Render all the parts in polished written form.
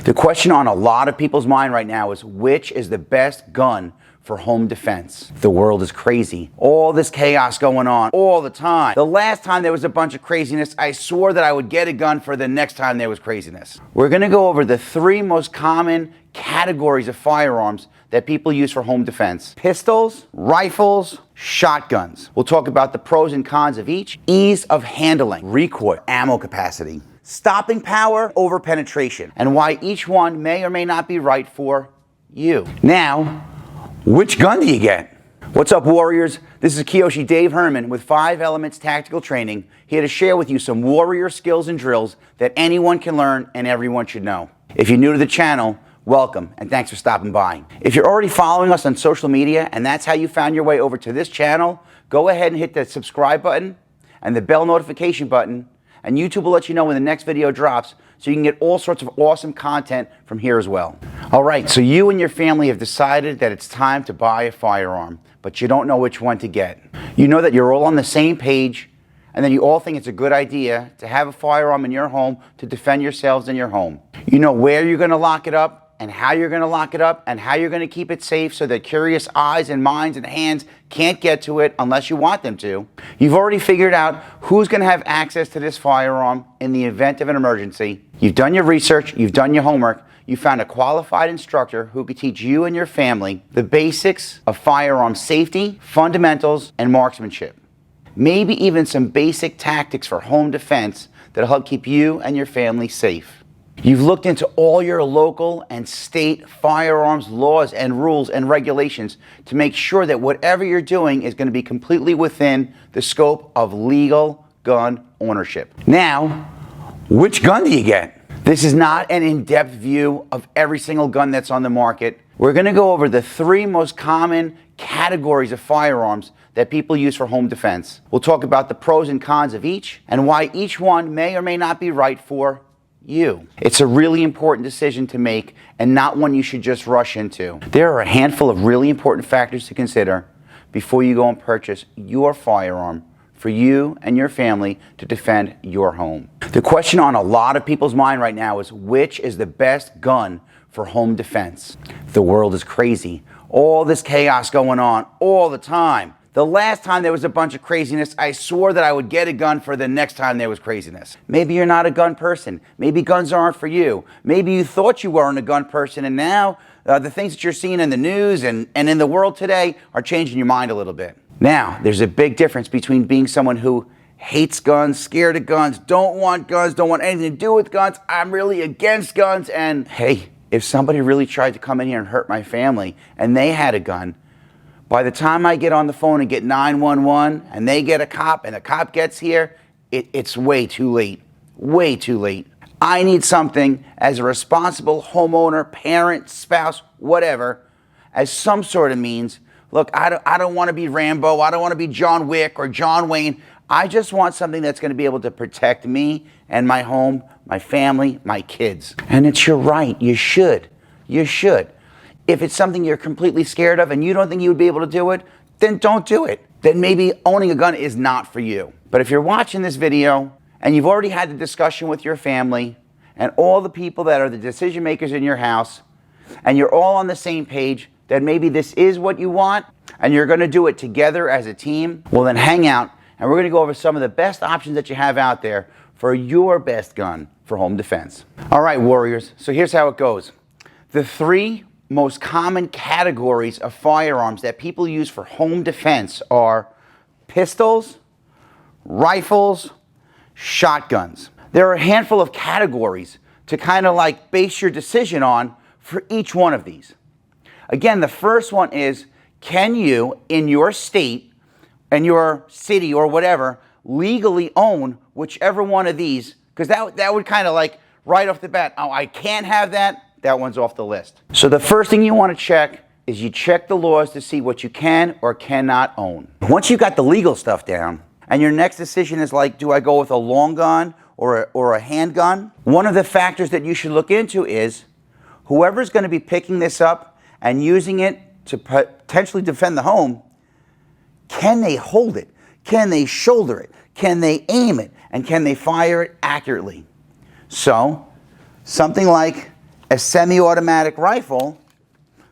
The question on a lot of people's mind right now is, which is the best gun for home defense? The world is crazy. All this chaos going on all the time. The last time there was a bunch of craziness, I swore that I would get a gun for the next time there was craziness. We're gonna go over the 3 most common categories of firearms that people use for home defense: pistols, rifles, shotguns. We'll talk about the pros and cons of each, ease of handling, recoil, ammo capacity, stopping power over penetration, and why each one may or may not be right for you. Now, which gun do you get? What's up, warriors? This is Kyoshi Dave Herman with 5 Elements Tactical Training, here to share with you some warrior skills and drills that anyone can learn and everyone should know. If you're new to the channel, welcome and thanks for stopping by. If you're already following us on social media and that's how you found your way over to this channel, go ahead and hit the subscribe button and the bell notification button, and YouTube will let you know when the next video drops so you can get all sorts of awesome content from here as well. All right, so you and your family have decided that it's time to buy a firearm, but you don't know which one to get. You know that you're all on the same page, and then you all think it's a good idea to have a firearm in your home to defend yourselves in your home. You know where you're gonna lock it up, and how you're gonna lock it up, and how you're gonna keep it safe so that curious eyes and minds and hands can't get to it unless you want them to. You've already figured out who's gonna have access to this firearm in the event of an emergency. You've done your research, you've done your homework, you found a qualified instructor who could teach you and your family the basics of firearm safety, fundamentals, and marksmanship. Maybe even some basic tactics for home defense that'll help keep you and your family safe. You've looked into all your local and state firearms laws and rules and regulations to make sure that whatever you're doing is going to be completely within the scope of legal gun ownership. Now, which gun do you get? This is not an in-depth view of every single gun that's on the market. We're going to go over the 3 most common categories of firearms that people use for home defense. We'll talk about the pros and cons of each and why each one may or may not be right for you. It's a really important decision to make and not one you should just rush into. There are a handful of really important factors to consider before you go and purchase your firearm for you and your family to defend your home. The question on a lot of people's mind right now is, which is the best gun for home defense? The world is crazy. All this chaos going on all the time. The last time there was a bunch of craziness, I swore that I would get a gun for the next time there was craziness. Maybe you're not a gun person. Maybe guns aren't for you. Maybe you thought you weren't a gun person, and now the things that you're seeing in the news and in the world today are changing your mind a little bit. Now, there's a big difference between being someone who hates guns, scared of guns, don't want anything to do with guns, I'm really against guns, and hey, if somebody really tried to come in here and hurt my family and they had a gun, by the time I get on the phone and get 911 and they get a cop and a cop gets here, it's way too late. Way too late. I need something as a responsible homeowner, parent, spouse, whatever, as some sort of means. Look, I don't want to be Rambo. I don't want to be John Wick or John Wayne. I just want something that's going to be able to protect me and my home, my family, my kids. And it's your right. You should. You should. If it's something you're completely scared of and you don't think you would be able to do it, then don't do it. Then maybe owning a gun is not for you. But if you're watching this video and you've already had the discussion with your family and all the people that are the decision makers in your house, and you're all on the same page that maybe this is what you want and you're going to do it together as a team, well then hang out and we're going to go over some of the best options that you have out there for your best gun for home defense. All right, warriors, so here's how it goes. The 3 most common categories of firearms that people use for home defense are pistols, rifles, shotguns. There are a handful of categories to kind of like base your decision on for each one of these. Again, the first one is, can you, in your state, in your city or whatever, legally own whichever one of these? Because that would kind of like right off the bat, oh, I can't have that. That one's off the list. So the first thing you want to check is you check the laws to see what you can or cannot own. Once you got the legal stuff down and your next decision is like, do I go with a long gun or a handgun? One of the factors that you should look into is whoever's going to be picking this up and using it to potentially defend the home, can they hold it? Can they shoulder it? Can they aim it? And can they fire it accurately? So something like A semi-automatic rifle,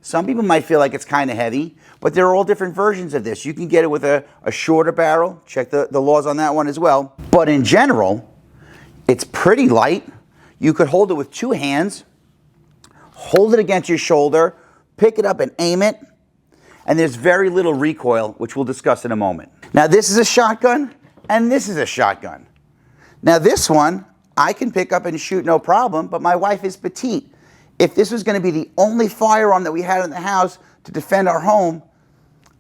some people might feel like it's kind of heavy, but there are all different versions of this. You can get it with a shorter barrel. Check the laws on that one as well. But in general, it's pretty light. You could hold it with two hands, hold it against your shoulder, pick it up and aim it, and there's very little recoil, which we'll discuss in a moment. Now this is a shotgun, and this is a shotgun. Now this one, I can pick up and shoot no problem, but my wife is petite. If this was going to be the only firearm that we had in the house to defend our home,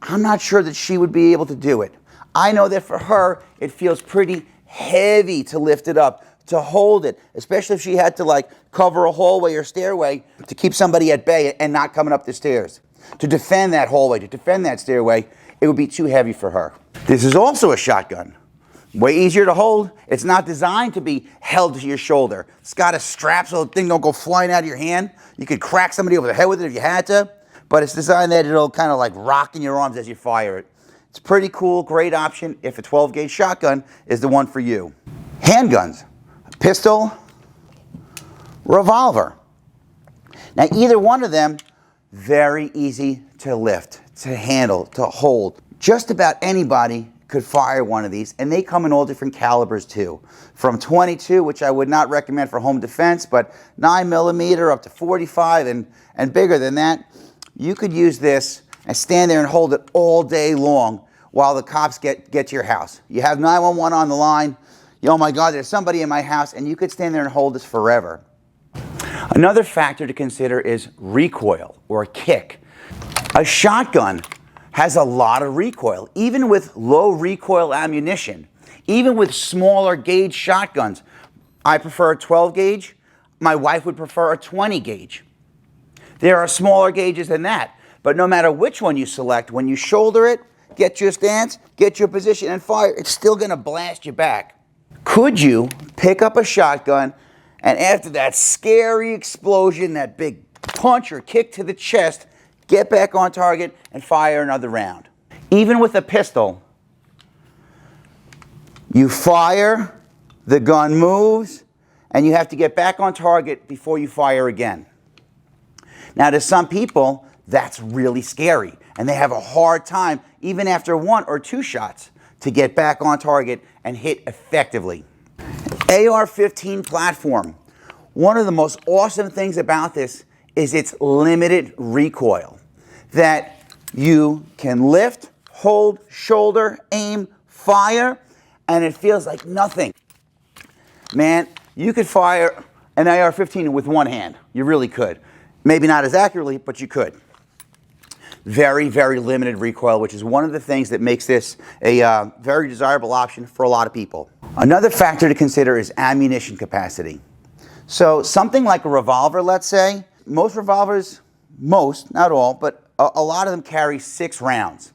I'm not sure that she would be able to do it. I know that for her, it feels pretty heavy to lift it up, to hold it, especially if she had to like cover a hallway or stairway to keep somebody at bay and not coming up the stairs. To defend that hallway, to defend that stairway, it would be too heavy for her. This is also a shotgun. Way easier to hold. It's not designed to be held to your shoulder. It's got a strap so the thing don't go flying out of your hand. You could crack somebody over the head with it if you had to, but it's designed that it'll kind of like rock in your arms as you fire it. It's pretty cool, great option if a 12 gauge shotgun is the one for you. Handguns, pistol, revolver. Now either one of them, very easy to lift, to handle, to hold. Just about anybody could fire one of these, and they come in all different calibers too. From 22, which I would not recommend for home defense, but 9mm up to 45 and bigger than that. You could use this and stand there and hold it all day long while the cops get to your house. You have 911 on the line. Oh my God, there's somebody in my house, and you could stand there and hold this forever. Another factor to consider is recoil or kick. A shotgun has a lot of recoil, even with low recoil ammunition, even with smaller gauge shotguns. I prefer a 12 gauge. My wife would prefer a 20 gauge. There are smaller gauges than that, but no matter which one you select, when you shoulder it, get your stance, get your position and fire, it's still gonna blast you back. Could you pick up a shotgun and after that scary explosion, that big punch or kick to the chest, get back on target and fire another round? Even with a pistol, you fire, the gun moves, and you have to get back on target before you fire again. Now to some people, that's really scary, and they have a hard time, even after 1 or 2 shots, to get back on target and hit effectively. AR-15 platform. One of the most awesome things about this is its limited recoil. That you can lift, hold, shoulder, aim, fire, and it feels like nothing. Man, you could fire an AR-15 with one hand. You really could. Maybe not as accurately, but you could. Very, very limited recoil, which is one of the things that makes this a very desirable option for a lot of people. Another factor to consider is ammunition capacity. So something like a revolver, let's say, most revolvers, not all, but a lot of them carry 6 rounds.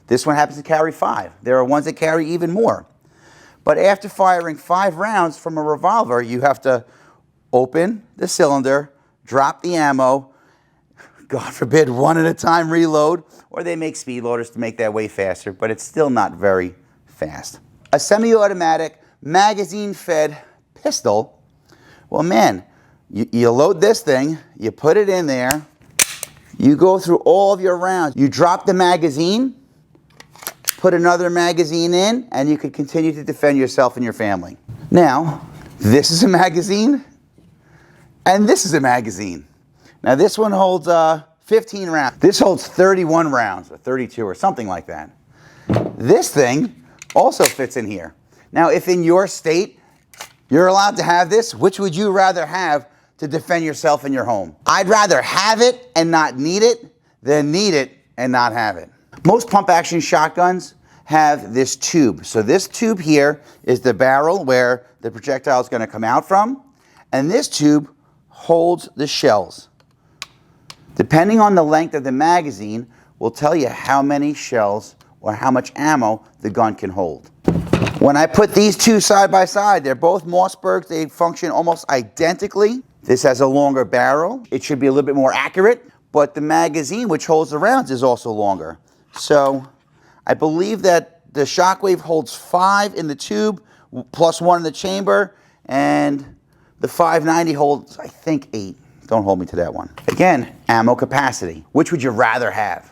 This one happens to carry 5. There are ones that carry even more. But after firing 5 rounds from a revolver, you have to open the cylinder, drop the ammo, God forbid, one at a time reload, or they make speed loaders to make that way faster, but it's still not very fast. A semi-automatic, magazine-fed pistol, well man, you load this thing, you put it in there, you go through all of your rounds, you drop the magazine, put another magazine in, and you can continue to defend yourself and your family. Now, this is a magazine, and this is a magazine. Now this one holds 15 rounds. This holds 31 rounds, or 32, or something like that. This thing also fits in here. Now if in your state, you're allowed to have this, which would you rather have to defend yourself in your home? I'd rather have it and not need it than need it and not have it. Most pump action shotguns have this tube. So this tube here is the barrel where the projectile is going to come out from, and this tube holds the shells. Depending on the length of the magazine will tell you how many shells or how much ammo the gun can hold. When I put these two side by side, they're both Mossbergs. They function almost identically. This has a longer barrel. It should be a little bit more accurate, but the magazine, which holds the rounds, is also longer. So I believe that the Shockwave holds 5 in the tube, plus 1 in the chamber, and the 590 holds, I think, 8. Don't hold me to that one. Again, ammo capacity. Which would you rather have?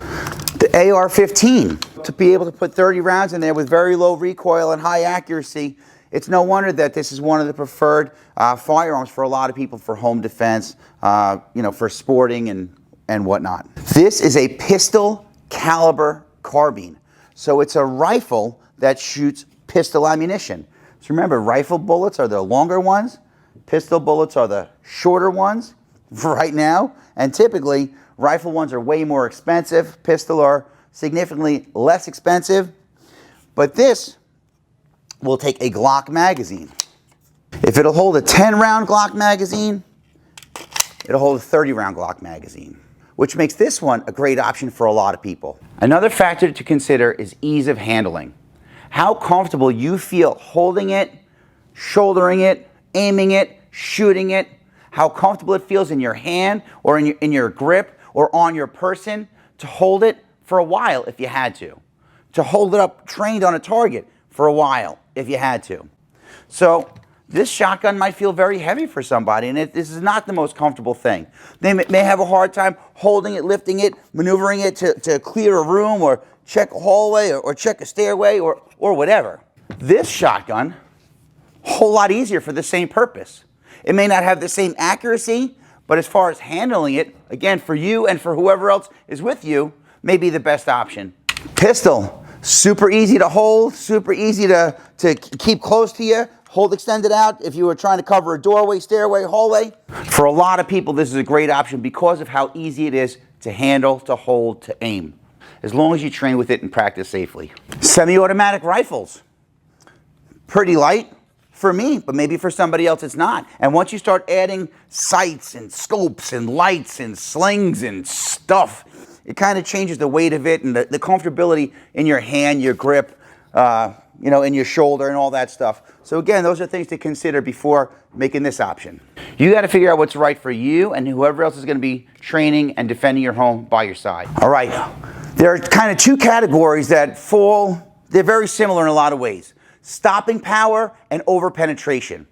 The AR-15. To be able to put 30 rounds in there with very low recoil and high accuracy, it's no wonder that this is one of the preferred firearms for a lot of people for home defense, for sporting and whatnot. This is a pistol caliber carbine. So it's a rifle that shoots pistol ammunition. So remember, rifle bullets are the longer ones, pistol bullets are the shorter ones right now, and typically rifle ones are way more expensive, pistol are significantly less expensive, but this will take a Glock magazine. If it'll hold a 10-round Glock magazine, it'll hold a 30-round Glock magazine, which makes this one a great option for a lot of people. Another factor to consider is ease of handling. How comfortable you feel holding it, shouldering it, aiming it, shooting it, how comfortable it feels in your hand or in your grip or on your person to hold it for a while if you had to hold it up trained on a target for a while if you had to. So this shotgun might feel very heavy for somebody, and this is not the most comfortable thing. They may have a hard time holding it, lifting it, maneuvering it to clear a room or check a hallway or check a stairway or whatever. This shotgun, a whole lot easier for the same purpose. It may not have the same accuracy, but as far as handling it, again, for you and for whoever else is with you, may be the best option. Pistol, super easy to hold, super easy to keep close to you, hold extended out if you were trying to cover a doorway, stairway, hallway. For a lot of people, this is a great option because of how easy it is to handle, to hold, to aim, as long as you train with it and practice safely. Semi-automatic rifles, pretty light for me, but maybe for somebody else it's not. And once you start adding sights and scopes and lights and slings and stuff, it kind of changes the weight of it and the comfortability in your hand, your grip, in your shoulder and all that stuff. So again, those are things to consider before making this option. You got to figure out what's right for you and whoever else is going to be training and defending your home by your side. All right, there are kind of two categories that they're very similar in a lot of ways. Stopping power and over-penetration.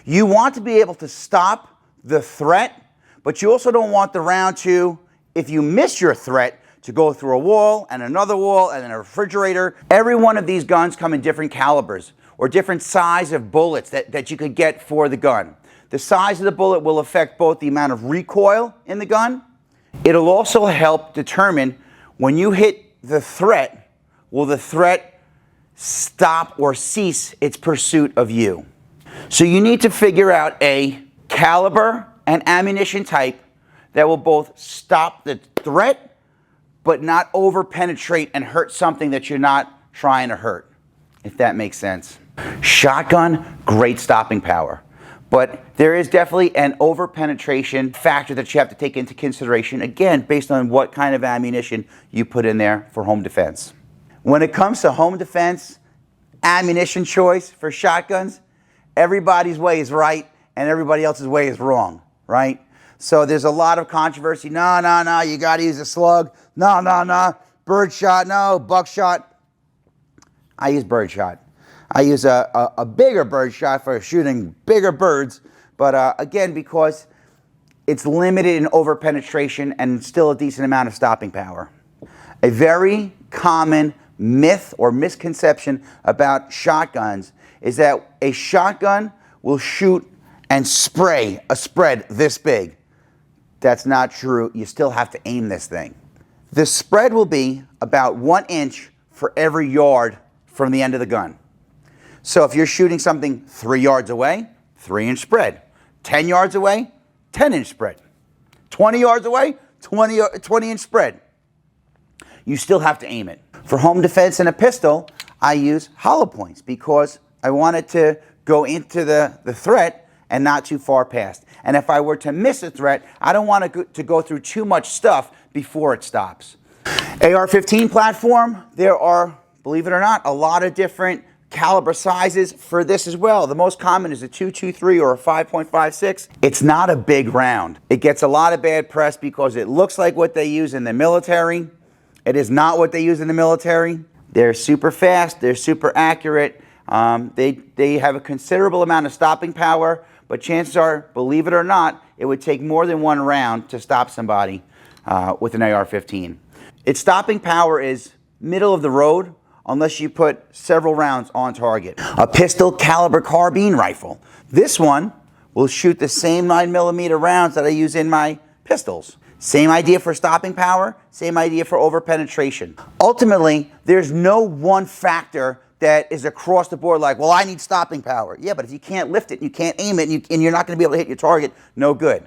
You want to be able to stop the threat, but you also don't want the round to, if you miss your threat, to go through a wall and another wall and then a refrigerator. Every one of these guns come in different calibers or different size of bullets that you could get for the gun. The size of the bullet will affect both the amount of recoil in the gun. It'll also help determine when you hit the threat, will the threat stop or cease its pursuit of you. So you need to figure out a caliber and ammunition type that will both stop the threat but not over penetrate and hurt something that you're not trying to hurt, if that makes sense. Shotgun, great stopping power, but there is definitely an over penetration factor that you have to take into consideration, again, based on what kind of ammunition you put in there for home defense. When it comes to home defense, ammunition choice for shotguns, everybody's way is right and everybody else's way is wrong, right? So there's a lot of controversy. No, you got to use a slug. No, birdshot, no, buckshot. I use birdshot. I use a bigger birdshot for shooting bigger birds, but again, because it's limited in over penetration and still a decent amount of stopping power. A very common myth or misconception about shotguns is that a shotgun will shoot and spray a spread this big. That's not true. You still have to aim this thing. The spread will be about 1 inch for every yard from the end of the gun. So if you're shooting something 3 yards away, 3-inch spread. 10 yards away, 10-inch spread. 20 yards away, 20-inch spread. You still have to aim it. For home defense and a pistol, I use hollow points because I want it to go into the threat and not too far past. And if I were to miss a threat, I don't want to go through too much stuff before it stops. AR-15 platform, there are, believe it or not, a lot of different caliber sizes for this as well. The most common is a .223 or a 5.56. It's not a big round. It gets a lot of bad press because it looks like what they use in the military. It is not what they use in the military. They're super fast. They're super accurate. They have a considerable amount of stopping power, but chances are, believe it or not, it would take more than one round to stop somebody with an AR-15. Its stopping power is middle of the road unless you put several rounds on target. A pistol caliber carbine rifle. This one will shoot the same 9mm rounds that I use in my pistols. Same idea for stopping power, same idea for over-penetration. Ultimately, there's no one factor that is across the board like, well, I need stopping power. Yeah, but if you can't lift it, and you can't aim it, and you're not going to be able to hit your target, no good.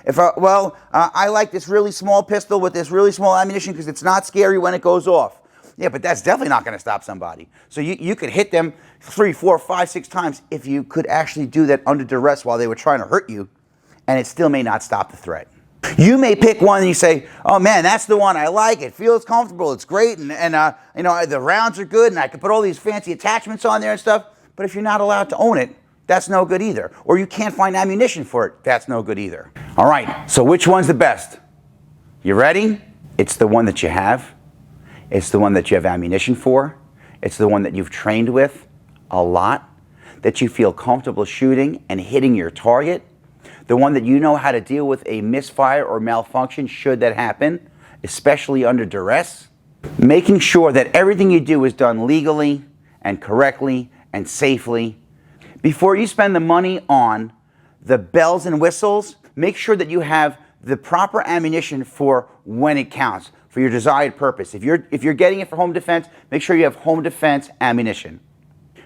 I like this really small pistol with this really small ammunition because it's not scary when it goes off. Yeah, but that's definitely not going to stop somebody. So you could hit them 3, 4, 5, 6 times if you could actually do that under duress while they were trying to hurt you, and it still may not stop the threat. You may pick one and you say, oh man, that's the one I like. It feels comfortable. It's great. And the rounds are good. And I can put all these fancy attachments on there and stuff. But if you're not allowed to own it, that's no good either. Or you can't find ammunition for it. That's no good either. All right. So which one's the best? You ready? It's the one that you have. It's the one that you have ammunition for. It's the one that you've trained with a lot, that you feel comfortable shooting and hitting your target. The one that you know how to deal with a misfire or malfunction should that happen, especially under duress. Making sure that everything you do is done legally and correctly and safely. Before you spend the money on the bells and whistles, make sure that you have the proper ammunition for when it counts, for your desired purpose. If you're getting it for home defense, make sure you have home defense ammunition.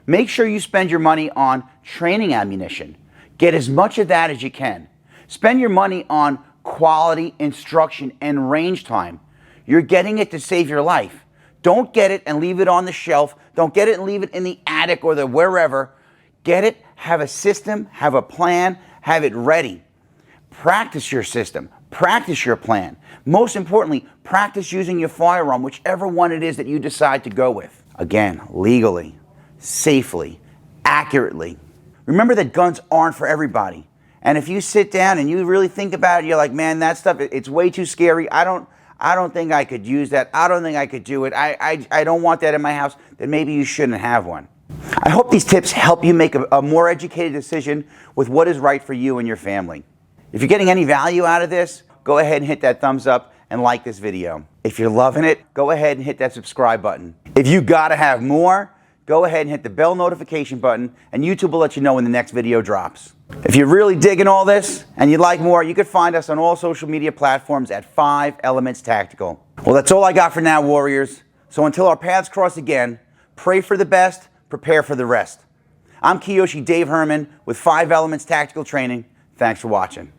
Make sure you spend your money on training ammunition. Get as much of that as you can. Spend your money on quality instruction and range time. You're getting it to save your life. Don't get it and leave it on the shelf. Don't get it and leave it in the attic or the wherever. Get it, have a system, have a plan, have it ready. Practice your system. Practice your plan. Most importantly, practice using your firearm, whichever one it is that you decide to go with. Again, legally, safely, accurately. Remember that guns aren't for everybody. And if you sit down and you really think about it, you're like, man, that stuff, it's way too scary. I don't think I could use that. I don't think I could do it. I don't want that in my house. Then maybe you shouldn't have one. I hope these tips help you make a more educated decision with what is right for you and your family. If you're getting any value out of this, go ahead and hit that thumbs up and like this video. If you're loving it, go ahead and hit that subscribe button. If you gotta have more, go ahead and hit the bell notification button, and YouTube will let you know when the next video drops. If you're really digging all this and you'd like more, you can find us on all social media platforms at 5 Elements Tactical. Well, that's all I got for now, warriors. So until our paths cross again, pray for the best, prepare for the rest. I'm Kyoshi Dave Herman with 5 Elements Tactical Training. Thanks for watching.